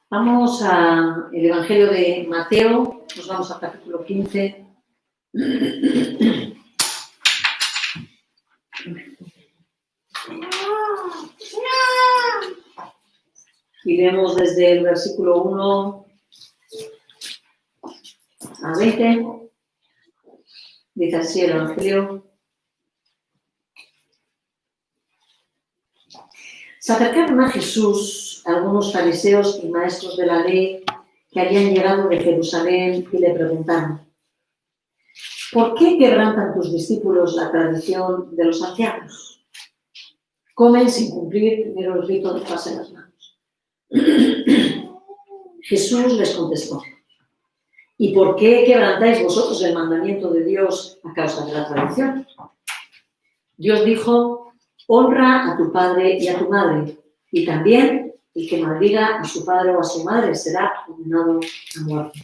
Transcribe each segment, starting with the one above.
Vamos al Evangelio de Mateo, nos vamos al capítulo 15. Y vemos desde el versículo 1 a 20. Dice así el Evangelio. Se acercaron a Jesús algunos fariseos y maestros de la ley que habían llegado de Jerusalén y le preguntaron: ¿por qué quebrantan tus discípulos la tradición de los ancianos? Comen sin cumplir primero el rito de lavarse las manos. Jesús les contestó: ¿y por qué quebrantáis vosotros el mandamiento de Dios a causa de la tradición? Dios dijo: honra a tu padre y a tu madre, y también el que maldiga a su padre o a su madre será condenado a muerte.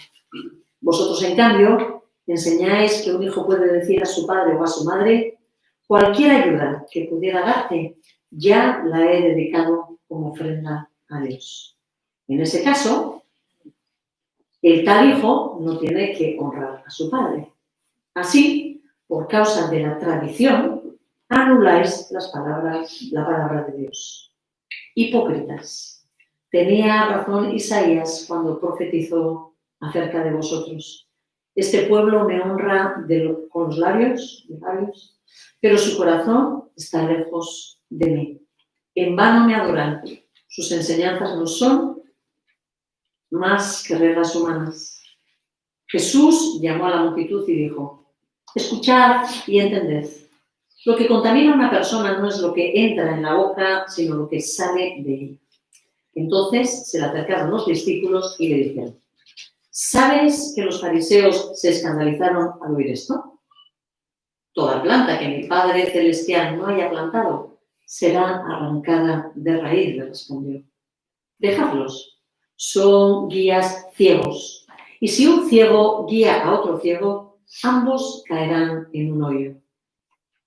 Vosotros, en cambio, enseñáis que un hijo puede decir a su padre o a su madre: cualquier ayuda que pudiera darte, ya la he dedicado como ofrenda a Dios. En ese caso, el tal hijo no tiene que honrar a su padre. Así, por causa de la tradición, anuláis la palabra de Dios. Hipócritas, tenía razón Isaías cuando profetizó acerca de vosotros. Este pueblo me honra con los labios, pero su corazón está lejos de mí. En vano me adoran. Sus enseñanzas no son más que reglas humanas. Jesús llamó a la multitud y dijo: escuchad y entended. Lo que contamina a una persona no es lo que entra en la boca, sino lo que sale de ella. Entonces se le acercaron los discípulos y le dijeron: ¿sabes que los fariseos se escandalizaron al oír esto? Toda planta que mi Padre Celestial no haya plantado será arrancada de raíz, le respondió. Dejadlos, son guías ciegos. Y si un ciego guía a otro ciego, ambos caerán en un hoyo.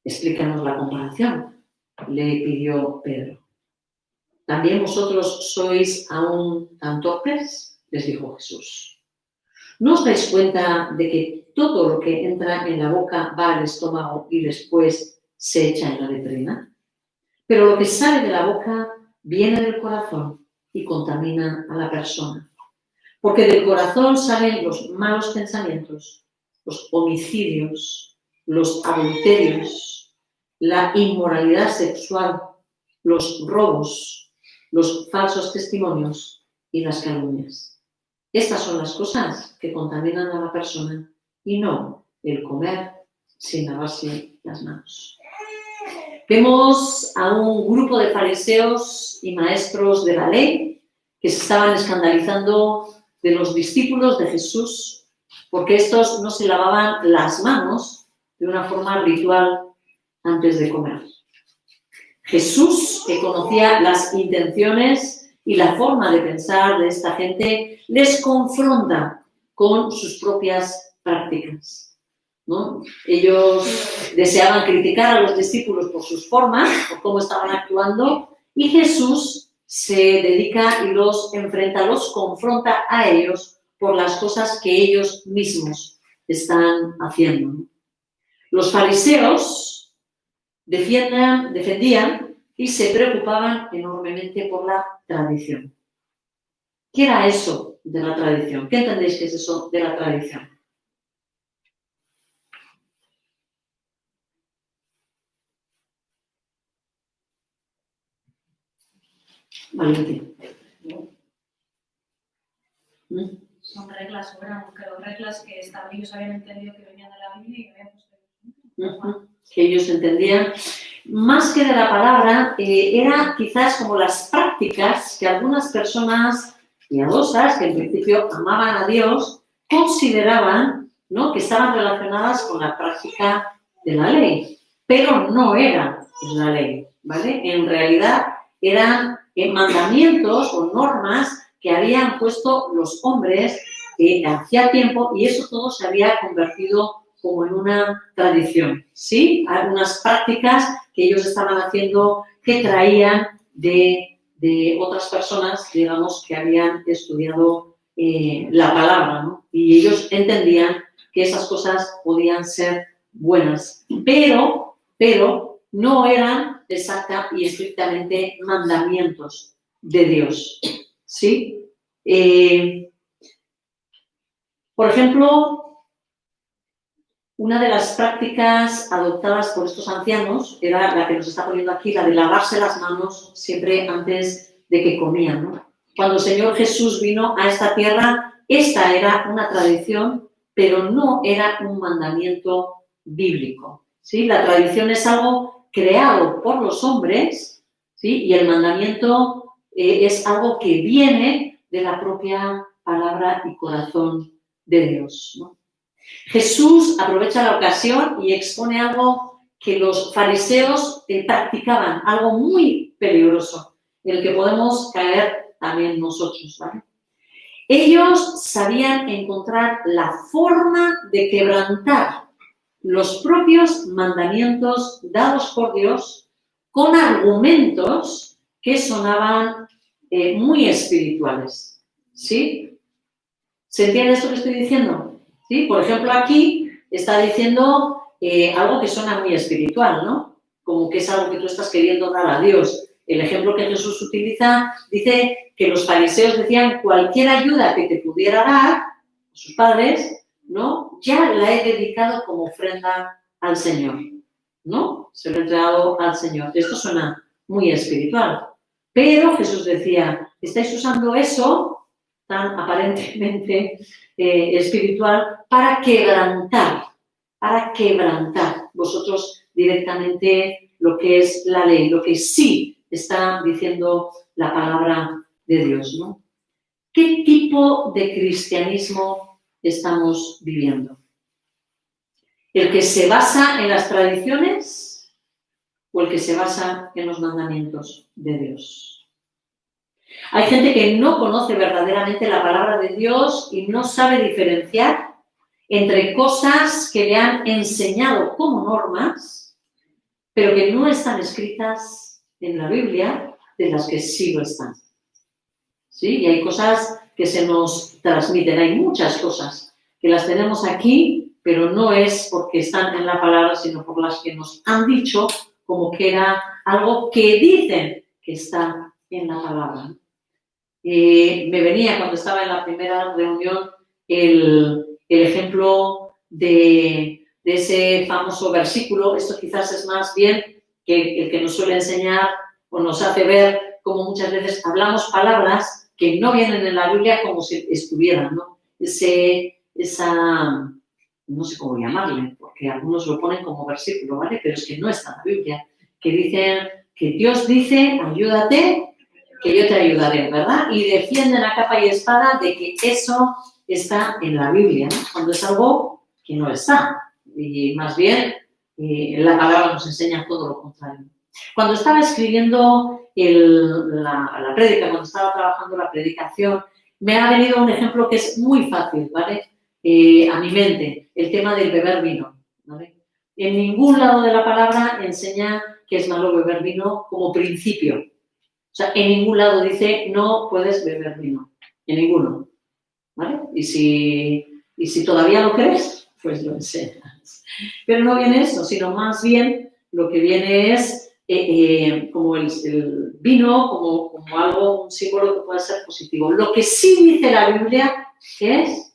Explícanos la comparación, le pidió Pedro. ¿También vosotros sois aún tan torpes?, les dijo Jesús. ¿No os dais cuenta de que todo lo que entra en la boca va al estómago y después se echa en la letrina? Pero lo que sale de la boca viene del corazón y contamina a la persona. Porque del corazón salen los malos pensamientos, los homicidios, los adulterios, la inmoralidad sexual, los robos, los falsos testimonios y las calumnias. Estas son las cosas que contaminan a la persona y no el comer sin lavarse las manos. Vemos a un grupo de fariseos y maestros de la ley que se estaban escandalizando de los discípulos de Jesús porque estos no se lavaban las manos de una forma ritual antes de comer. Jesús, que conocía las intenciones y la forma de pensar de esta gente, les confronta con sus propias prácticas, ¿no? Ellos deseaban criticar a los discípulos por sus formas, por cómo estaban actuando, y Jesús se dedica y los enfrenta, los confronta a ellos por las cosas que ellos mismos están haciendo. Los fariseos defendían y se preocupaban enormemente por la tradición. ¿Qué era eso de la tradición? ¿Qué entendéis que es eso de la tradición? Valentín. Son reglas, pero reglas que ellos habían entendido que venían de la Biblia y que habían puesto. Que ellos entendían. Más que de la palabra, era quizás como las prácticas que algunas personas piadosas, que en principio amaban a Dios, consideraban, ¿no?, que estaban relacionadas con la práctica de la ley, pero no era la ley, ¿vale? En realidad eran mandamientos o normas que habían puesto los hombres hacía tiempo, y eso todo se había convertido como en una tradición, ¿sí? Algunas prácticas que ellos estaban haciendo que traían de de otras personas, digamos, que habían estudiado la palabra, ¿no? Y ellos entendían que esas cosas podían ser buenas, pero no eran exacta y estrictamente mandamientos de Dios, ¿sí? Por ejemplo, una de las prácticas adoptadas por estos ancianos era la que nos está poniendo aquí, la de lavarse las manos siempre antes de que comían, ¿no? Cuando el Señor Jesús vino a esta tierra, esta era una tradición, pero no era un mandamiento bíblico, ¿sí? La tradición es algo creado por los hombres, ¿sí? Y el mandamiento es algo que viene de la propia palabra y corazón de Dios, ¿no? Jesús aprovecha la ocasión y expone algo que los fariseos practicaban, algo muy peligroso, en el que podemos caer también nosotros, ¿vale? Ellos sabían encontrar la forma de quebrantar los propios mandamientos dados por Dios con argumentos que sonaban muy espirituales, ¿sí? ¿Se entiende esto que estoy diciendo? ¿Sí? Por ejemplo, aquí está diciendo algo que suena muy espiritual, ¿no? Como que es algo que tú estás queriendo dar a Dios. El ejemplo que Jesús utiliza dice que los fariseos decían cualquier ayuda que te pudiera dar a sus padres, ¿no? Ya la he dedicado como ofrenda al Señor, ¿no? Se lo he entregado al Señor. Esto suena muy espiritual. Pero Jesús decía, estáis usando eso tan aparentemente espiritual para quebrantar vosotros directamente lo que es la ley, lo que sí está diciendo la palabra de Dios, ¿no? ¿Qué tipo de cristianismo estamos viviendo? ¿El que se basa en las tradiciones o el que se basa en los mandamientos de Dios? Hay gente que no conoce verdaderamente la palabra de Dios y no sabe diferenciar entre cosas que le han enseñado como normas, pero que no están escritas en la Biblia, de las que sí lo están. ¿Sí? Y hay cosas que se nos transmiten, hay muchas cosas que las tenemos aquí, pero no es porque están en la palabra, sino por las que nos han dicho como que era algo que dicen que está en la palabra. Me venía cuando estaba en la primera reunión el ejemplo de ese famoso versículo. Esto quizás es más bien que el que nos suele enseñar o nos hace ver cómo muchas veces hablamos palabras que no vienen en la Biblia como si estuvieran, ¿no? Esa, no sé cómo llamarle, porque algunos lo ponen como versículo, ¿vale? Pero es que no está en la Biblia, que dicen que Dios dice, ayúdate, que yo te ayudaré, ¿verdad? Y defienden a capa y espada de que eso está en la Biblia, ¿no? Cuando es algo que no está. Y más bien, la palabra nos enseña todo lo contrario. Cuando estaba escribiendo la prédica, cuando estaba trabajando la predicación, me ha venido un ejemplo que es muy fácil, ¿vale? A mi mente, el tema del beber vino, ¿vale? En ningún lado de la palabra enseña que es malo beber vino como principio. O sea, en ningún lado dice no puedes beber vino, en ninguno, ¿vale? Y si todavía lo crees, pues lo enseñas. Pero no viene eso, sino más bien lo que viene es como el vino, como algo, un símbolo que pueda ser positivo. Lo que sí dice la Biblia es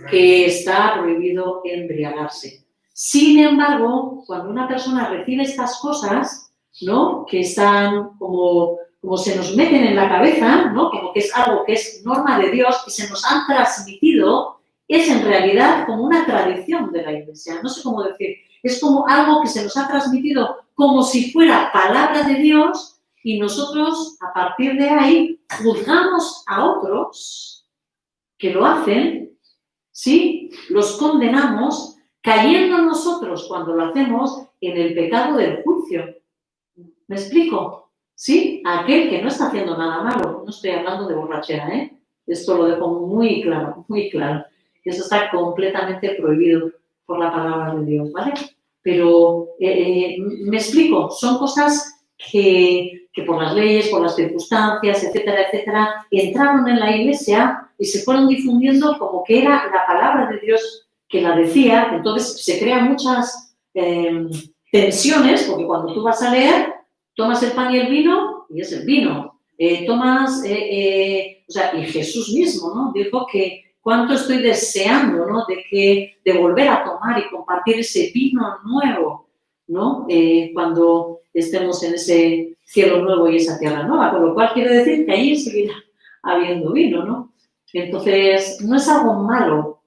que está prohibido embriagarse. Sin embargo, cuando una persona recibe estas cosas, ¿no? Que están como se nos meten en la cabeza, ¿no? Como que es algo que es norma de Dios y se nos han transmitido, es en realidad como una tradición de la Iglesia. No sé cómo decir. Es como algo que se nos ha transmitido como si fuera palabra de Dios y nosotros, a partir de ahí, juzgamos a otros que lo hacen, ¿sí? Los condenamos, cayendo nosotros, cuando lo hacemos, en el pecado del juicio. ¿Me explico? ¿Sí? Aquel que no está haciendo nada malo. No estoy hablando de borrachera, ¿eh? Esto lo dejo muy claro, muy claro. Eso está completamente prohibido por la palabra de Dios, ¿vale? Pero, me explico, son cosas que por las leyes, por las circunstancias, etcétera, etcétera, entraron en la iglesia y se fueron difundiendo como que era la palabra de Dios que la decía. Entonces se crean muchas tensiones, porque cuando tú vas a leer, tomas el pan y el vino, y es el vino. Y Jesús mismo, ¿no? Dijo que cuánto estoy deseando, ¿no? De volver a tomar y compartir ese vino nuevo, ¿no? Cuando estemos en ese cielo nuevo y esa tierra nueva, con lo cual quiere decir que allí seguirá habiendo vino, ¿no? Entonces, no es algo malo.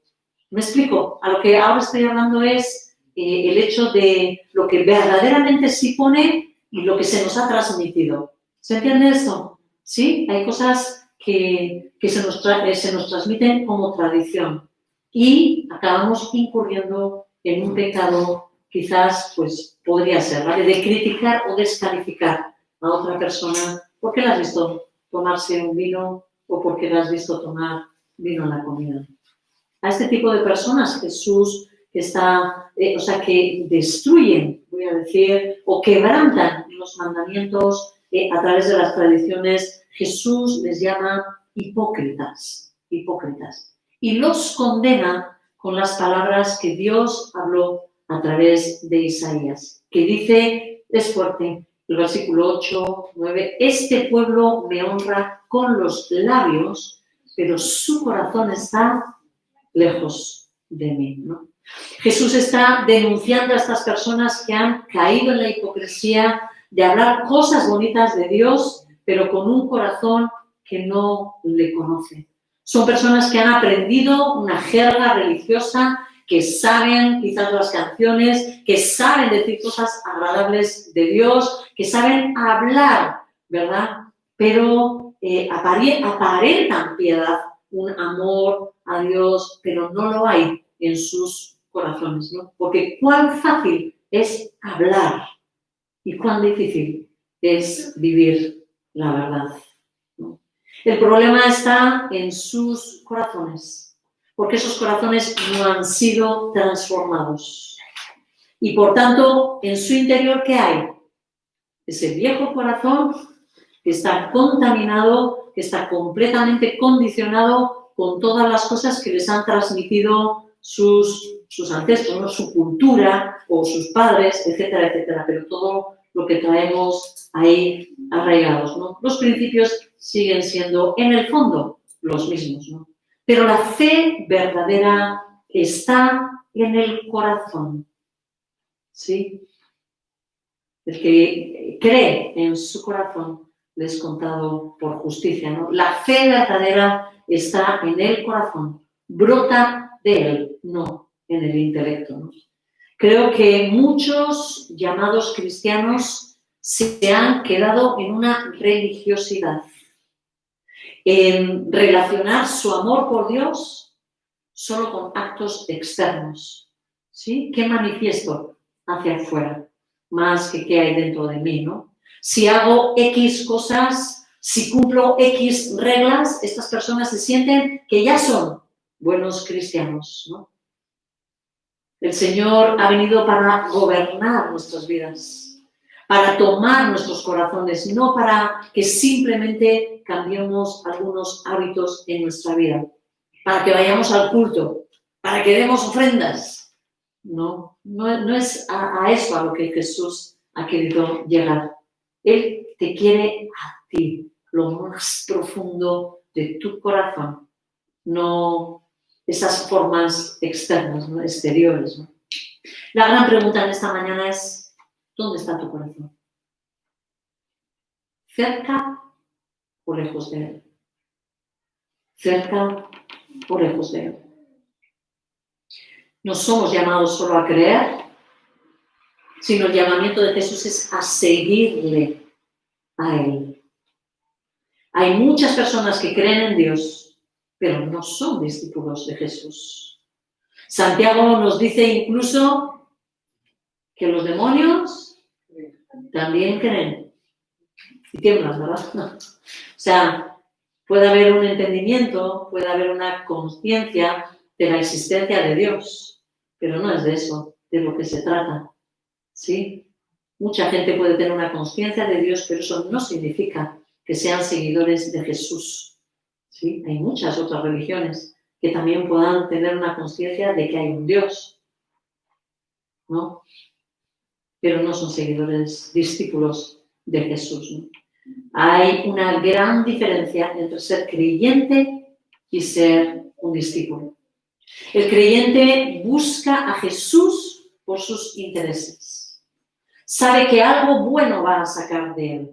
¿Me explico? A lo que ahora estoy hablando es el hecho de lo que verdaderamente se pone y lo que se nos ha transmitido. ¿Se entiende esto? ¿Sí? Hay cosas que se nos transmiten como tradición y acabamos incurriendo en un pecado, quizás, pues, podría ser, ¿vale? De criticar o descalificar a otra persona porque la has visto tomarse un vino o porque la has visto tomar vino en la comida. A este tipo de personas Jesús que destruyen, voy a decir, o quebrantan los mandamientos a través de las tradiciones, Jesús les llama hipócritas, y los condena con las palabras que Dios habló a través de Isaías, que dice, es fuerte, el versículo 8, 9, este pueblo me honra con los labios, pero su corazón está lejos de mí, ¿no? Jesús está denunciando a estas personas que han caído en la hipocresía de hablar cosas bonitas de Dios, pero con un corazón que no le conoce. Son personas que han aprendido una jerga religiosa, que saben quizás las canciones, que saben decir cosas agradables de Dios, que saben hablar, ¿verdad? Pero aparentan piedad, un amor a Dios, pero no lo hay en sus corazones, ¿no? Porque cuán fácil es hablar y cuán difícil es vivir la verdad, ¿no? El problema está en sus corazones, porque esos corazones no han sido transformados. Y por tanto, en su interior, ¿qué hay? Ese viejo corazón que está contaminado, que está completamente condicionado con todas las cosas que les han transmitido sus ancestros, ¿no? Su cultura o sus padres, etcétera, etcétera. Pero todo lo que traemos ahí arraigados, ¿no? Los principios siguen siendo, en el fondo, los mismos, ¿no? Pero la fe verdadera está en el corazón, ¿sí? El que cree en su corazón le es contado por justicia, ¿no? La fe verdadera está en el corazón, brota de él, no en el intelecto, ¿no? Creo que muchos llamados cristianos se han quedado en una religiosidad, en relacionar su amor por Dios solo con actos externos, ¿sí? ¿Qué manifiesto hacia afuera? Más que qué hay dentro de mí, ¿no? Si hago X cosas, si cumplo X reglas, estas personas se sienten que ya son buenos cristianos, ¿no? El Señor ha venido para gobernar nuestras vidas, para tomar nuestros corazones, no para que simplemente cambiemos algunos hábitos en nuestra vida, para que vayamos al culto, para que demos ofrendas. No es a eso a lo que Jesús ha querido llegar. Él te quiere a ti, lo más profundo de tu corazón, no esas formas externas, ¿no? Exteriores, ¿no? La gran pregunta en esta mañana es, ¿dónde está tu corazón? ¿Cerca o lejos de él? ¿Cerca o lejos de él? No somos llamados solo a creer, sino el llamamiento de Jesús es a seguirle a él. Hay muchas personas que creen en Dios, pero no son discípulos de Jesús. Santiago nos dice incluso que los demonios también creen y tiemblan, ¿verdad? O sea, puede haber un entendimiento, puede haber una conciencia de la existencia de Dios, pero no es de eso de lo que se trata, ¿sí? Mucha gente puede tener una conciencia de Dios, pero eso no significa que sean seguidores de Jesús. ¿Sí? Hay muchas otras religiones que también puedan tener una conciencia de que hay un Dios, ¿no? Pero no son seguidores, discípulos de Jesús, ¿no? Hay una gran diferencia entre ser creyente y ser un discípulo. El creyente busca a Jesús por sus intereses. Sabe que algo bueno va a sacar de él.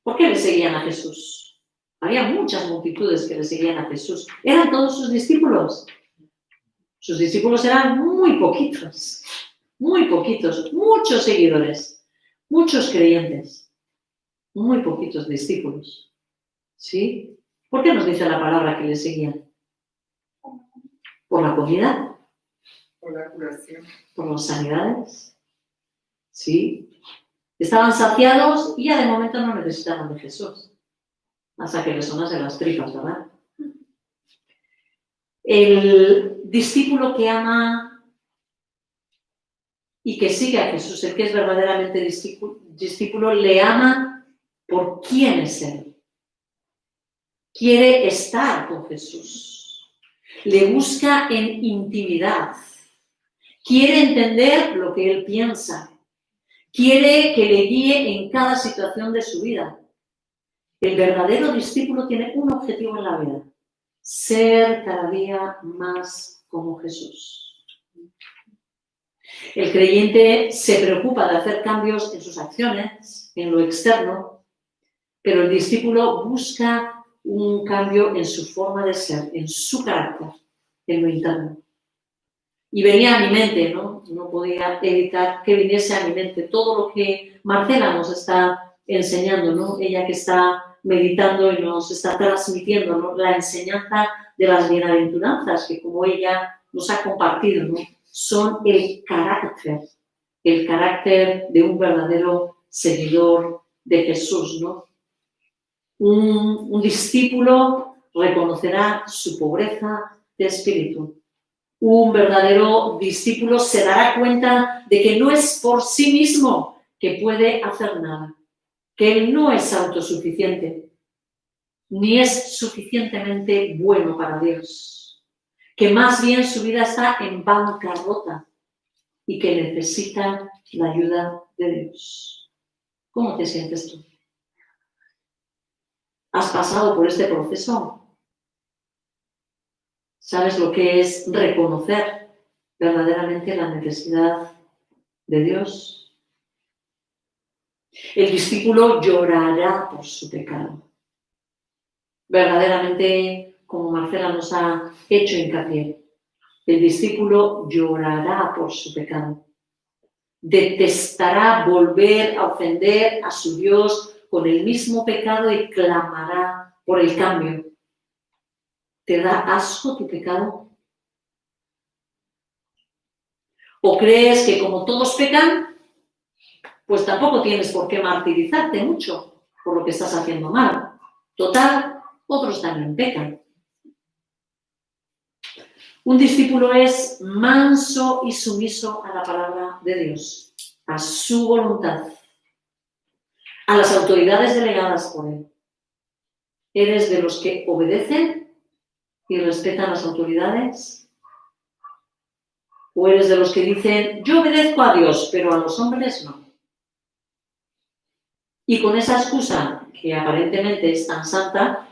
¿Por qué le seguían a Jesús? Había muchas multitudes que le seguían a Jesús. ¿Eran todos sus discípulos? Sus discípulos eran muy poquitos, muchos seguidores, muchos creyentes, muy poquitos discípulos. ¿Sí? ¿Por qué nos dice la palabra que le seguían? ¿Por la comida? Por la curación. ¿Por las sanidades? ¿Sí? Estaban saciados y ya de momento no necesitaban de Jesús. Hasta que les sonase las tripas, ¿verdad? El discípulo que ama y que sigue a Jesús, el que es verdaderamente discípulo, le ama por quién es Él. Quiere estar con Jesús. Le busca en intimidad. Quiere entender lo que Él piensa. Quiere que le guíe en cada situación de su vida. El verdadero discípulo tiene un objetivo en la vida: ser cada día más como Jesús. El creyente se preocupa de hacer cambios en sus acciones, en lo externo, pero el discípulo busca un cambio en su forma de ser, en su carácter, en lo interno. Y venía a mi mente, ¿no? No podía evitar que viniese a mi mente todo lo que Marcela nos está enseñando, ¿no? Ella que está meditando y nos está transmitiendo, ¿no?, la enseñanza de las bienaventuranzas, que como ella nos ha compartido, ¿no?, son el carácter de un verdadero seguidor de Jesús, ¿no? Un discípulo reconocerá su pobreza de espíritu. Un verdadero discípulo se dará cuenta de que no es por sí mismo que puede hacer nada, que él no es autosuficiente, ni es suficientemente bueno para Dios, que más bien su vida está en bancarrota y que necesita la ayuda de Dios. ¿Cómo te sientes tú? ¿Has pasado por este proceso? ¿Sabes lo que es reconocer verdaderamente la necesidad de Dios? El discípulo llorará por su pecado. Verdaderamente, como Marcela nos ha hecho hincapié, el discípulo llorará por su pecado. Detestará volver a ofender a su Dios con el mismo pecado y clamará por el cambio. ¿Te da asco tu pecado? ¿O crees que como todos pecan, pues tampoco tienes por qué martirizarte mucho por lo que estás haciendo mal? Total, otros también pecan. Un discípulo es manso y sumiso a la palabra de Dios, a su voluntad, a las autoridades delegadas por él. ¿Eres de los que obedecen y respetan las autoridades? ¿O eres de los que dicen, yo obedezco a Dios, pero a los hombres no? Y con esa excusa, que aparentemente es tan santa,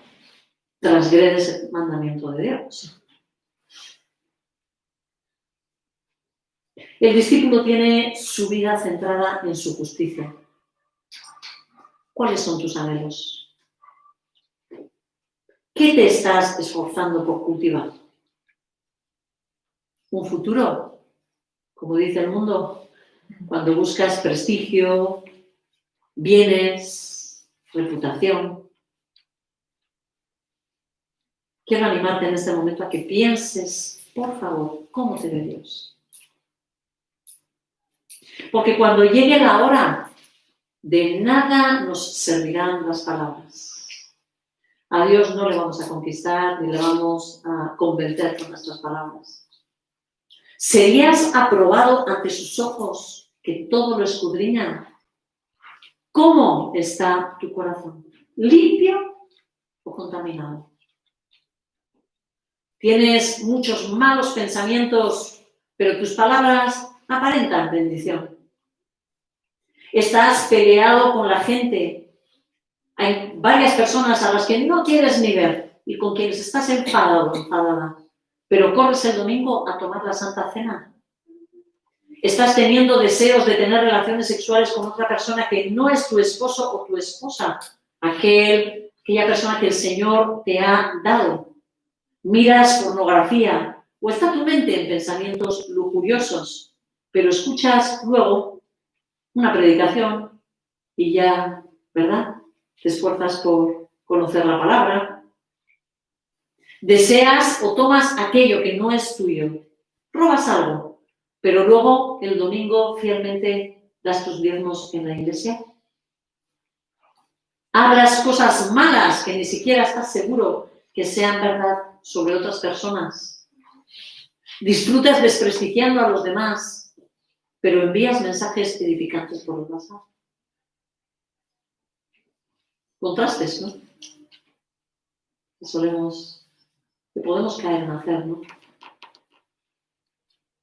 transgredes el mandamiento de Dios. El discípulo tiene su vida centrada en su justicia. ¿Cuáles son tus anhelos? ¿Qué te estás esforzando por cultivar? ¿Un futuro? Como dice el mundo, cuando buscas prestigio, bienes, reputación. Quiero animarte en este momento a que pienses, por favor, cómo te ve Dios. Porque cuando llegue la hora, de nada nos servirán las palabras. A Dios no le vamos a conquistar ni le vamos a convencer con nuestras palabras. ¿Serías aprobado ante sus ojos que todo lo escudriña. ¿Cómo está tu corazón? ¿Limpio o contaminado? ¿Tienes muchos malos pensamientos, pero tus palabras aparentan bendición? ¿Estás peleado con la gente? Hay varias personas a las que no quieres ni ver y con quienes estás enfadado o enfadada, pero corres el domingo a tomar la Santa Cena. ¿Estás teniendo deseos de tener relaciones sexuales con otra persona que no es tu esposo o tu esposa? Aquella persona que el Señor te ha dado. ¿Miras pornografía o está tu mente en pensamientos lujuriosos, pero escuchas luego una predicación y ya, ¿verdad? Te esfuerzas por conocer la palabra. Deseas o tomas aquello que no es tuyo. Robas algo, pero luego el domingo fielmente das tus diezmos en la iglesia. Hablas cosas malas que ni siquiera estás seguro que sean verdad sobre otras personas. Disfrutas desprestigiando a los demás, pero envías mensajes edificantes por el WhatsApp. Contrastes, ¿no? Que podemos caer en hacer, ¿no?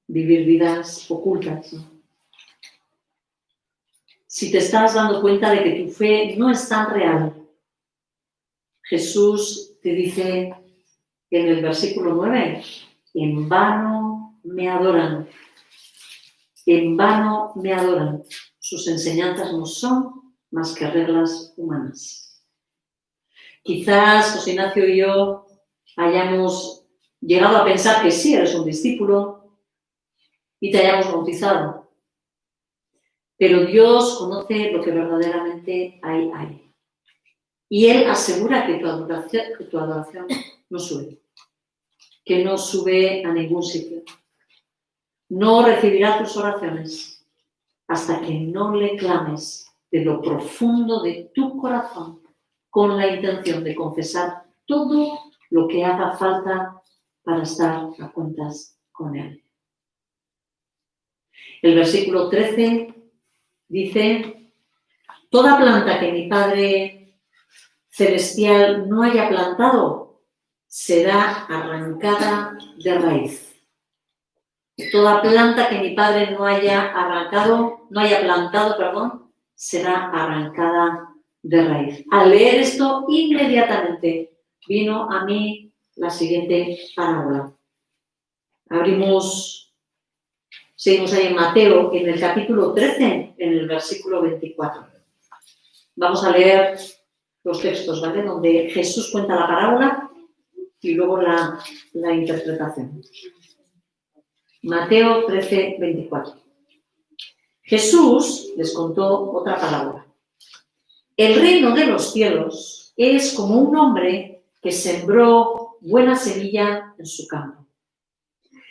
Vivir vidas ocultas, ¿no? Si te estás dando cuenta de que tu fe no es tan real, Jesús te dice en el versículo 9, en vano me adoran, en vano me adoran, sus enseñanzas no son más que reglas humanas. Quizás José Ignacio y yo hayamos llegado a pensar que sí eres un discípulo y te hayamos bautizado, pero Dios conoce lo que verdaderamente hay. Y Él asegura que tu adoración no sube, que no sube a ningún sitio. No recibirá tus oraciones hasta que no le clames de lo profundo de tu corazón con la intención de confesar todo lo que haga falta para estar a cuentas con Él. El versículo 13 dice, toda planta que mi Padre Celestial no haya plantado será arrancada de raíz. Toda planta que mi Padre no haya plantado, será arrancada de raíz. Al leer esto, inmediatamente vino a mí la siguiente parábola. Seguimos ahí en Mateo, en el capítulo 13, en el versículo 24. Vamos a leer los textos, ¿vale? Donde Jesús cuenta la parábola y luego la interpretación. Mateo 13, 24. Jesús les contó otra parábola. El reino de los cielos es como un hombre que sembró buena semilla en su campo.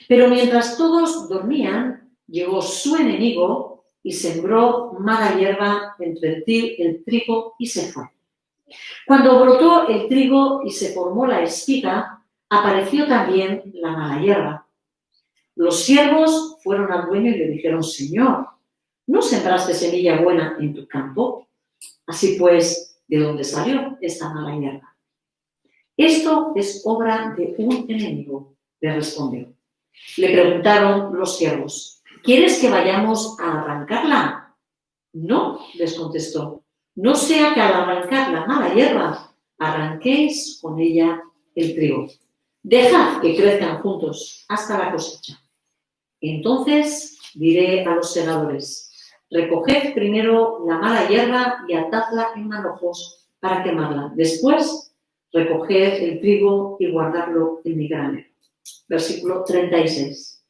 Pero mientras todos dormían, llegó su enemigo y sembró mala hierba entre el trigo y se fue. Cuando brotó el trigo y se formó la espiga, apareció también la mala hierba. Los siervos fueron al dueño y le dijeron, Señor, ¿no sembraste semilla buena en tu campo? Así pues, ¿de dónde salió esta mala hierba? Esto es obra de un enemigo, le respondió. Le preguntaron los siervos, ¿quieres que vayamos a arrancarla? No, les contestó. No sea que al arrancar la mala hierba, arranquéis con ella el trigo. Dejad que crezcan juntos hasta la cosecha. Entonces diré a los segadores, recoged primero la mala hierba y atadla en manojos para quemarla. Después, recoged el trigo y guardadlo en mi granero. Versículo 36.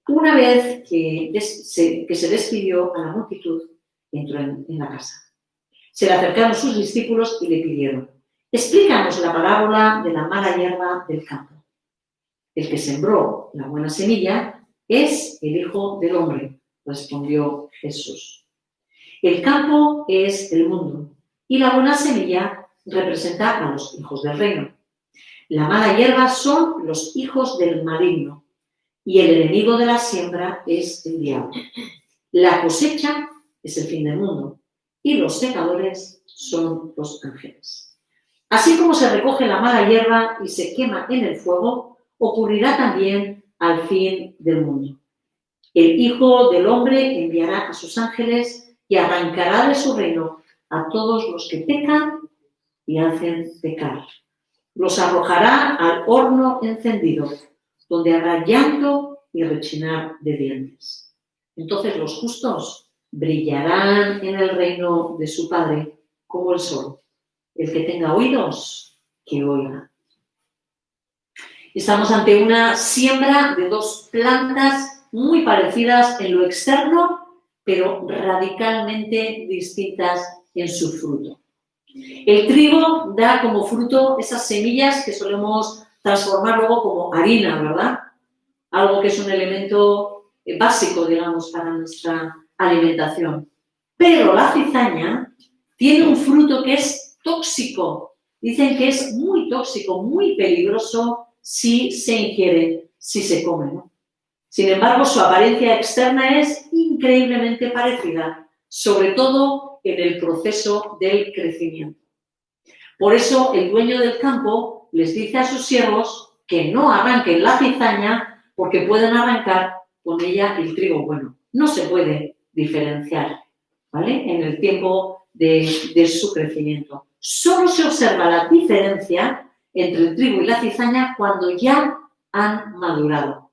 Una vez que se despidió a la multitud, entró en la casa. Se le acercaron sus discípulos y le pidieron, explícanos la parábola de la mala hierba del campo. El que sembró la buena semilla es el Hijo del Hombre, respondió Jesús. El campo es el mundo y la buena semilla representa a los hijos del reino. La mala hierba son los hijos del maligno y el enemigo de la siembra es el diablo. La cosecha es el fin del mundo y los secadores son los ángeles. Así como se recoge la mala hierba y se quema en el fuego, ocurrirá también al fin del mundo. El Hijo del Hombre enviará a sus ángeles y arrancará de su reino a todos los que pecan y hacen pecar. Los arrojará al horno encendido, donde habrá llanto y rechinar de dientes. Entonces los justos brillarán en el reino de su Padre como el sol. El que tenga oídos, que oiga. Estamos ante una siembra de dos plantas muy parecidas en lo externo, pero radicalmente distintas en su fruto. El trigo da como fruto esas semillas que solemos transformar luego como harina, ¿verdad? Algo que es un elemento básico, digamos, para nuestra alimentación. Pero la cizaña tiene un fruto que es tóxico. Dicen que es muy tóxico, muy peligroso si se ingiere, si se come, ¿no? Sin embargo, su apariencia externa es increíblemente parecida, sobre todo en el proceso del crecimiento. Por eso, el dueño del campo les dice a sus siervos que no arranquen la cizaña porque pueden arrancar con ella el trigo bueno. No se puede diferenciar, ¿vale? En el tiempo de su crecimiento. Solo se observa la diferencia entre el trigo y la cizaña cuando ya han madurado.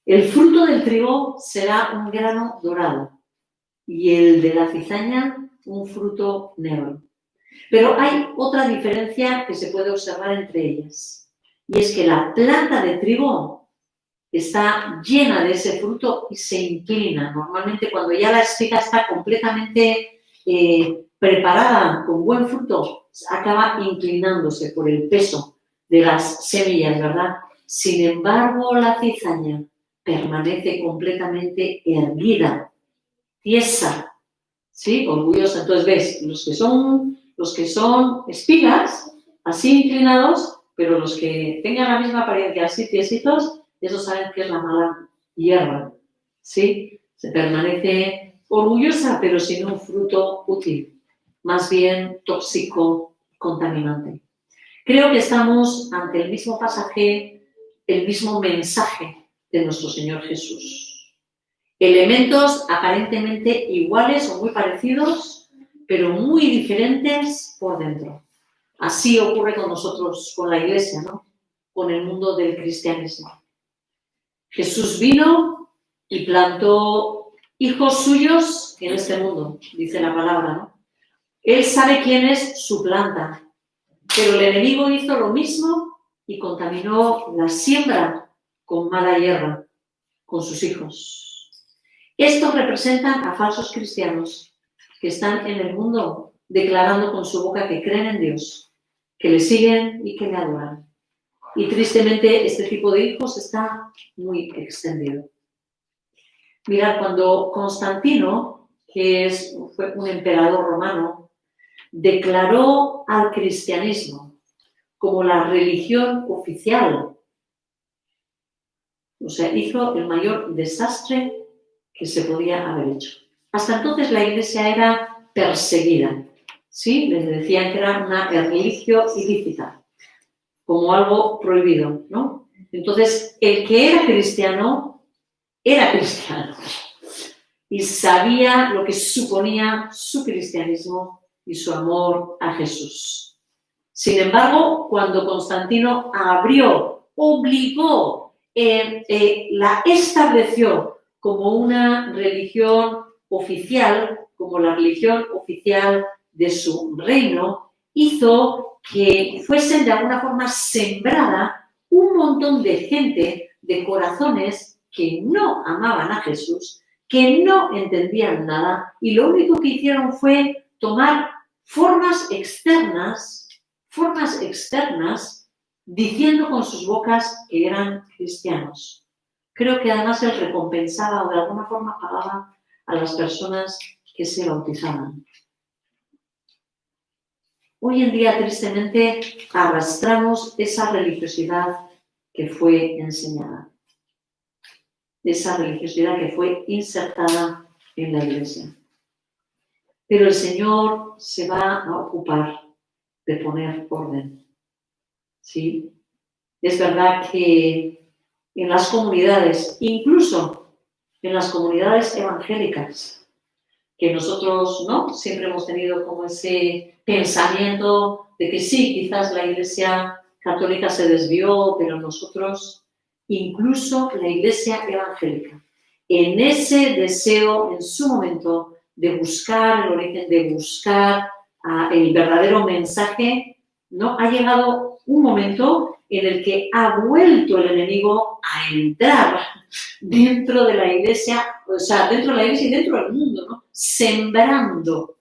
El fruto del trigo será un grano dorado y el de la cizaña un fruto negro. Pero hay otra diferencia que se puede observar entre ellas, y es que la planta de trigo está llena de ese fruto y se inclina. Normalmente cuando ya la espiga está completamente preparada con buen fruto, acaba inclinándose por el peso de las semillas, ¿verdad? Sin embargo, la cizaña permanece completamente erguida, tiesa, ¿sí? Orgullosa. Entonces, ¿ves? Los que son espigas, así inclinados, pero los que tengan la misma apariencia, así tiesitos, esos saben que es la mala hierba, ¿sí? Se permanece orgullosa, pero sin un fruto útil, más bien tóxico, contaminante. Creo que estamos ante el mismo pasaje, el mismo mensaje de nuestro Señor Jesús. Elementos aparentemente iguales o muy parecidos, pero muy diferentes por dentro. Así ocurre con nosotros, con la Iglesia, ¿no? Con el mundo del cristianismo. Jesús vino y plantó hijos suyos en este mundo, dice la palabra, ¿no? Él sabe quién es su planta, pero el enemigo hizo lo mismo y contaminó la siembra con mala hierba, con sus hijos. Estos representan a falsos cristianos que están en el mundo declarando con su boca que creen en Dios, que le siguen y que le adoran. Y tristemente este tipo de hijos está muy extendido. Mirad, cuando Constantino, que fue un emperador romano, declaró al cristianismo como la religión oficial, o sea, hizo el mayor desastre que se podía haber hecho. Hasta entonces la Iglesia era perseguida, ¿sí? Les decían que era una religio ilícita, como algo prohibido, ¿no? Entonces, el que era cristiano y sabía lo que suponía su cristianismo y su amor a Jesús. Sin embargo, cuando Constantino obligó, la estableció como una religión oficial, como la religión oficial de su reino, hizo que fuesen de alguna forma sembrada un montón de gente, de corazones que no amaban a Jesús, que no entendían nada y lo único que hicieron fue tomar formas externas diciendo con sus bocas que eran cristianos. Creo que además él recompensaba o de alguna forma pagaba a las personas que se bautizaban. Hoy en día, tristemente, arrastramos esa religiosidad que fue enseñada. esa religiosidad que fue insertada en la Iglesia. Pero el Señor se va a ocupar de poner orden. ¿Sí? Es verdad que en las comunidades, incluso en las comunidades evangélicas, que nosotros no siempre hemos tenido como ese pensamiento de que sí, quizás la Iglesia católica se desvió, pero nosotros, incluso la Iglesia evangélica, en ese deseo en su momento de buscar el origen, de buscar el verdadero mensaje, ¿no? Ha llegado un momento en el que ha vuelto el enemigo a entrar dentro de la Iglesia, o sea, dentro de la Iglesia y dentro del mundo, ¿no? Sembrando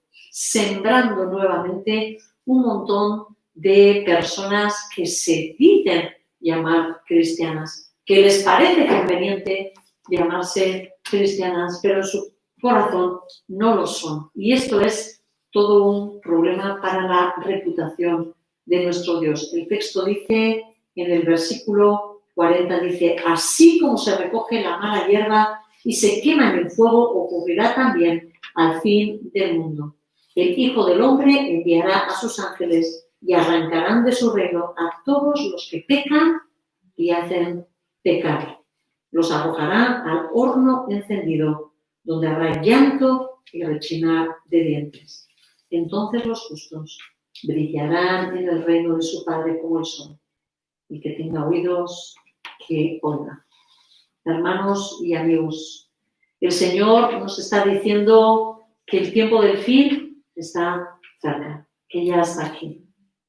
nuevamente un montón de personas que se dicen llamar cristianas, que les parece conveniente llamarse cristianas, pero en su corazón no lo son. Y esto es todo un problema para la reputación de nuestro Dios. El texto dice, en el versículo 40, dice, así como se recoge la mala hierba y se quema en el fuego, ocurrirá también al fin del mundo. El Hijo del Hombre enviará a sus ángeles y arrancarán de su reino a todos los que pecan y hacen pecar. Los arrojarán al horno encendido, donde habrá llanto y rechinar de dientes. Entonces los justos brillarán en el reino de su Padre como el sol. Y que tenga oídos, que oiga. Hermanos y amigos, el Señor nos está diciendo que el tiempo del fin está cerca, que ya está aquí.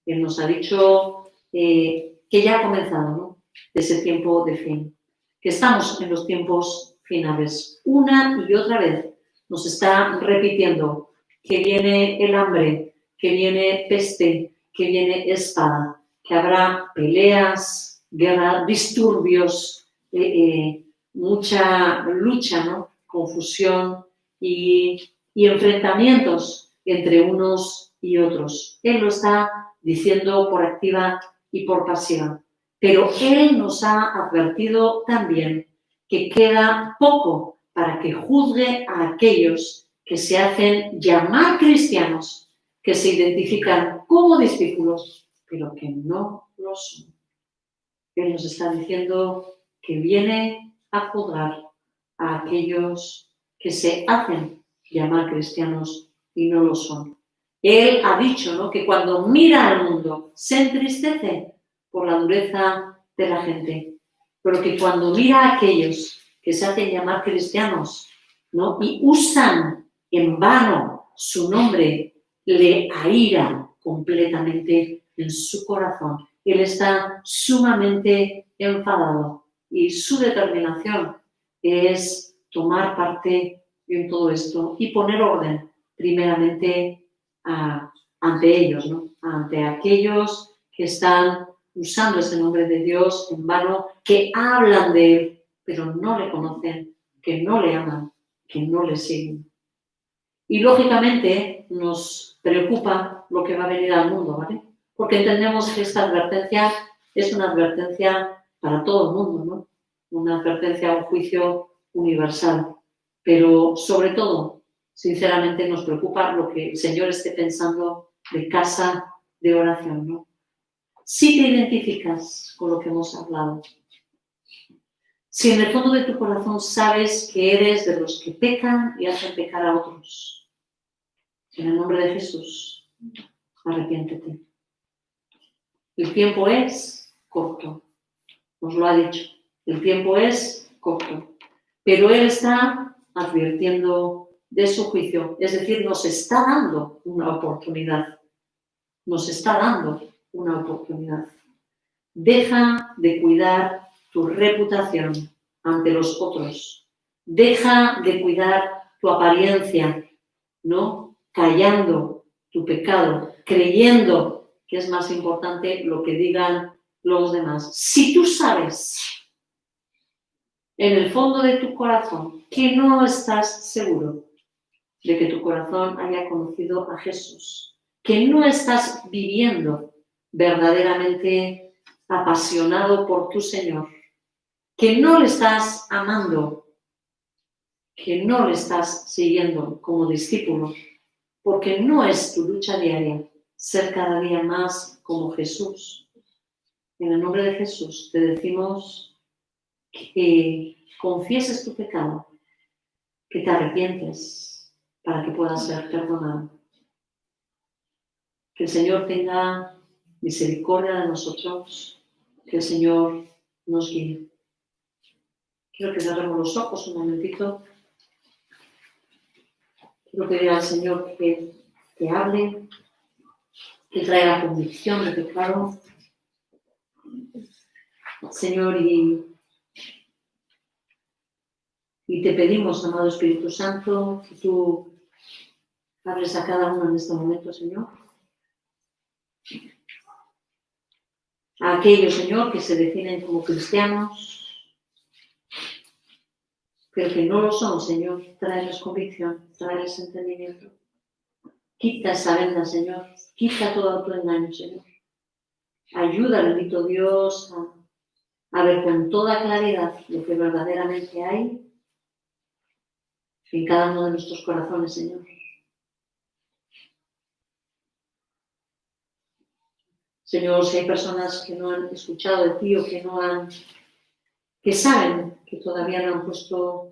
Él nos ha dicho que ya ha comenzado, ¿no? Ese tiempo de fin, que estamos en los tiempos finales. Una y otra vez nos está repitiendo que viene el hambre, que viene peste, que viene espada, que habrá peleas, guerra, disturbios, mucha lucha, ¿no? Confusión y enfrentamientos entre unos y otros. Él lo está diciendo por activa y por pasiva. Pero Él nos ha advertido también que queda poco para que juzgue a aquellos que se hacen llamar cristianos, que se identifican como discípulos, pero que no lo son. Él nos está diciendo que viene a juzgar a aquellos que se hacen llamar cristianos y no lo son. Él ha dicho, ¿no?, que cuando mira al mundo se entristece por la dureza de la gente, pero que cuando mira a aquellos que se hacen llamar cristianos, ¿no?, y usan en vano su nombre, le aira completamente en su corazón. Él está sumamente enfadado y su determinación es tomar parte en todo esto y poner orden primeramente ante ellos, ¿no?, ante aquellos que están usando ese nombre de Dios en vano, que hablan de Él, pero no le conocen, que no le aman, que no le siguen. Y lógicamente nos preocupa lo que va a venir al mundo, ¿vale? Porque entendemos que esta advertencia es una advertencia para todo el mundo, ¿no? Una advertencia, un juicio universal. Pero sobre todo, sinceramente, nos preocupa lo que el Señor esté pensando de casa de oración, ¿no? Si te identificas con lo que hemos hablado, si en el fondo de tu corazón sabes que eres de los que pecan y hacen pecar a otros, en el nombre de Jesús, arrepiéntete. El tiempo es corto, nos lo ha dicho, el tiempo es corto, pero Él está advirtiendo de su juicio, es decir, nos está dando una oportunidad, nos está dando una oportunidad. Deja de cuidar tu reputación ante los otros. Deja de cuidar tu apariencia, ¿no? Callando tu pecado, creyendo que es más importante lo que digan los demás. Si tú sabes en el fondo de tu corazón que no estás seguro de que tu corazón haya conocido a Jesús, que no estás viviendo verdaderamente apasionado por tu Señor, que no le estás amando que no le estás siguiendo como discípulo, porque no es tu lucha diaria ser cada día más como Jesús. En el nombre de Jesús te decimos que confieses tu pecado, que te arrepientes para que puedas ser perdonado. Que el Señor tenga misericordia de nosotros, que el Señor nos guíe. Quiero que cerremos los ojos un momentito. Quiero pedir al Señor que hable, que traiga convicción de pecado. Señor, y te pedimos, amado Espíritu Santo, que tú hables a cada uno en este momento, Señor. A aquellos, Señor, que se definen como cristianos, pero que no lo son, Señor, tráeles convicción, tráeles entendimiento. Quita esa venda, Señor, quita todo autoengaño, Señor. Ayuda, bendito Dios, a ver con toda claridad lo que verdaderamente hay en cada uno de nuestros corazones, Señor. Señor, si hay personas que no han escuchado de ti o que saben que todavía no han puesto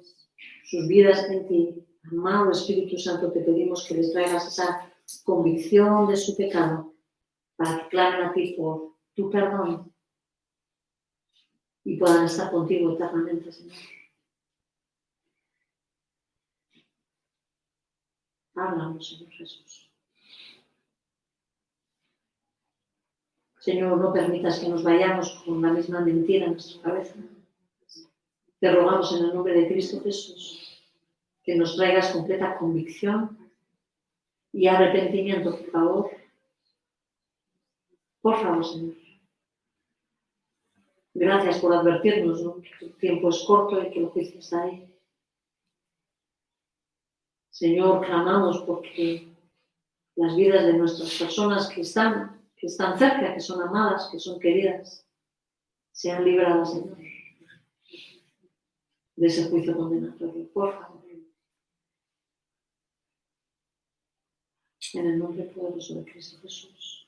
sus vidas en ti, amado Espíritu Santo, te pedimos que les traigas esa convicción de su pecado para que clamen a ti por tu perdón y puedan estar contigo eternamente, Señor. Háblanos, Señor Jesús. Señor, no permitas que nos vayamos con la misma mentira en nuestra cabeza. Te rogamos en el nombre de Cristo Jesús que nos traigas completa convicción y arrepentimiento, por favor. Por favor, Señor. Gracias por advertirnos, ¿no? Que el tiempo es corto y que el juicio está ahí. Señor, clamamos porque las vidas de nuestras personas que están cerca, que son amadas, que son queridas, sean libradas, Señor, de ese juicio condenatorio. Por favor. En el nombre poderoso de Cristo Jesús.